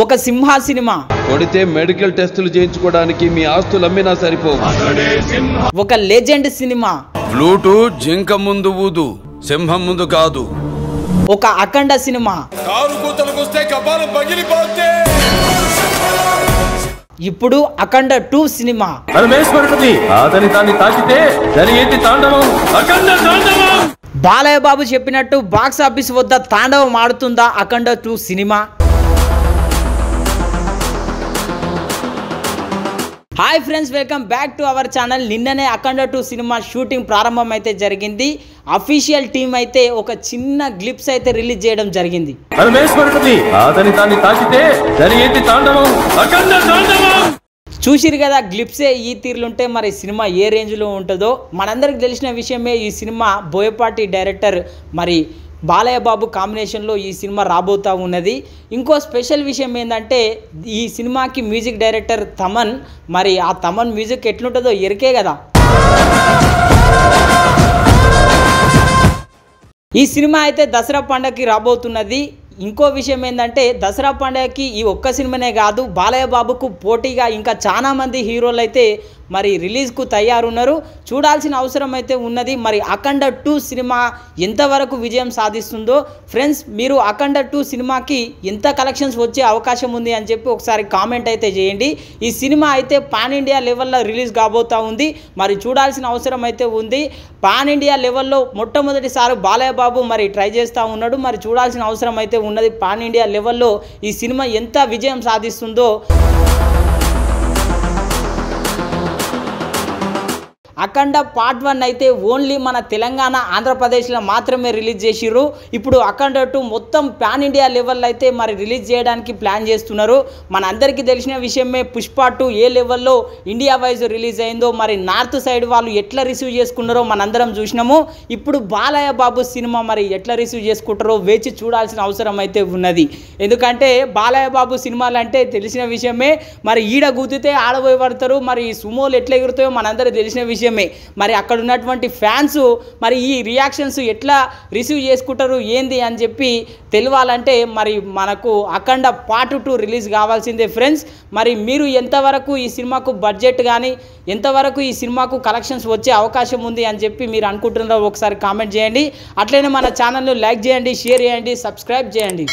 ఒక సింహ సినిమా కొడితే మెడికల్ టెస్టులు చేయించుకోవడానికి మీ ఆస్తులు అమ్మినా సరిపోవు. ఒక లెజెండ్ సినిమా ఫ్లూటు జింక ముందు ఊదు, సింహం ముందు కాదు. ఒక అఖండ సినిమా కారు కూతలకొస్తే కపాలం పగిలిపోతే. ఇప్పుడు అఖండ 2 సినిమా బాలయ్య బాబు చెప్పినట్టు బాక్స్ ఆఫీస్ వద్ద తాండవం ఆడుతుందా అఖండ 2 cinema? Hi friends, welcome back to our channel. నిన్ననే అఖండ 2 సినిమా షూటింగ్ ప్రారంభం అయితే జరిగింది. అఫీషియల్ టీమ్ అయితే ఒక చిన్న గ్లిప్స్ అయితే రిలీజ్ చేయడం జరిగింది. చూసిరు కదా, గ్లిప్సే ఈ తీరులుంటే మరి సినిమా ఏ రేంజ్లో ఉంటుందో మనందరికి తెలిసిన విషయమే. ఈ సినిమా బోయపాటి డైరెక్టర్ మరి బాలయ్య బాబు కాంబినేషన్లో ఈ సినిమా రాబోతూ ఉన్నది. ఇంకో స్పెషల్ విషయం ఏంటంటే ఈ సినిమాకి మ్యూజిక్ డైరెక్టర్ తమన్. మరి ఆ తమన్ మ్యూజిక్ ఎట్లుంటుందో ఎరికే కదా. ఈ సినిమా అయితే దసరా పండుగకి రాబోతున్నది. ఇంకో విషయం ఏంటంటే దసరా పండుగకి ఈ ఒక్క సినిమానే కాదు, బాలయ్య బాబుకు పోటీగా ఇంకా చాలామంది హీరోలు అయితే మరి రిలీజ్కు తయారున్నారు. చూడాల్సిన అవసరం అయితే ఉన్నది. మరి అఖండ 2 సినిమా ఎంతవరకు విజయం సాధిస్తుందో ఫ్రెండ్స్, మీరు అఖండ 2 సినిమాకి ఎంత కలెక్షన్స్ వచ్చే అవకాశం ఉంది అని చెప్పి ఒకసారి కామెంట్ అయితే చేయండి. ఈ సినిమా అయితే పాన్ ఇండియా లెవెల్లో రిలీజ్ కాబోతూ ఉంది. మరి చూడాల్సిన అవసరం అయితే ఉంది. పాన్ ఇండియా లెవెల్లో మొట్టమొదటిసారి బాలయ్య బాబు మరి ట్రై చేస్తూ ఉన్నాడు. మరి చూడాల్సిన అవసరం అయితే ఉన్నది. పాన్ ఇండియా లెవెల్లో ఈ సినిమా ఎంత విజయం సాధిస్తుందో. అఖండ పార్ట్ 1 అయితే ఓన్లీ మన తెలంగాణ ఆంధ్రప్రదేశ్లో మాత్రమే రిలీజ్ చేసిర్రు. ఇప్పుడు అఖండ 2 మొత్తం పాన్ ఇండియా లెవెల్లో అయితే మరి రిలీజ్ చేయడానికి ప్లాన్ చేస్తున్నారు. మన అందరికీ తెలిసిన విషయమే పుష్ప 2 ఏ లెవెల్లో ఇండియా వైజ్ రిలీజ్ అయిందో, మరి నార్త్ సైడ్ వాళ్ళు ఎట్లా రిసీవ్ చేసుకున్నారో మనందరం చూసినాము. ఇప్పుడు బాలయ్య బాబు సినిమా మరి ఎట్లా రిసీవ్ చేసుకుంటారో వేచి చూడాల్సిన అవసరం అయితే ఉన్నది. ఎందుకంటే బాలయ్య బాబు సినిమాలు అంటే తెలిసిన విషయమే. మరి ఈడ గుద్దితే ఆడబోయి పడతారు. మరి సుమోలు ఎట్లా ఎగురుతాయో మనందరికీ తెలిసిన విషయం. మరి అక్కడ ఉన్నటువంటి ఫ్యాన్స్ మరి ఈ రియాక్షన్స్ ఎట్లా రిసీవ్ చేసుకుంటారు ఏంది అని చెప్పి తెలియాలంటే మరి మనకు అఖండ పార్ట్ 2 రిలీజ్ కావాల్సిందే ఫ్రెండ్స్. మరి మీరు ఎంతవరకు ఈ సినిమాకు బడ్జెట్ కానీ ఎంతవరకు ఈ సినిమాకు కలెక్షన్స్ వచ్చే అవకాశం ఉంది అని చెప్పి మీరు అనుకుంటున్నారో ఒకసారి కామెంట్ చేయండి. అట్లనే మన ఛానల్ను లైక్ చేయండి, షేర్ చేయండి, సబ్స్క్రైబ్ చేయండి.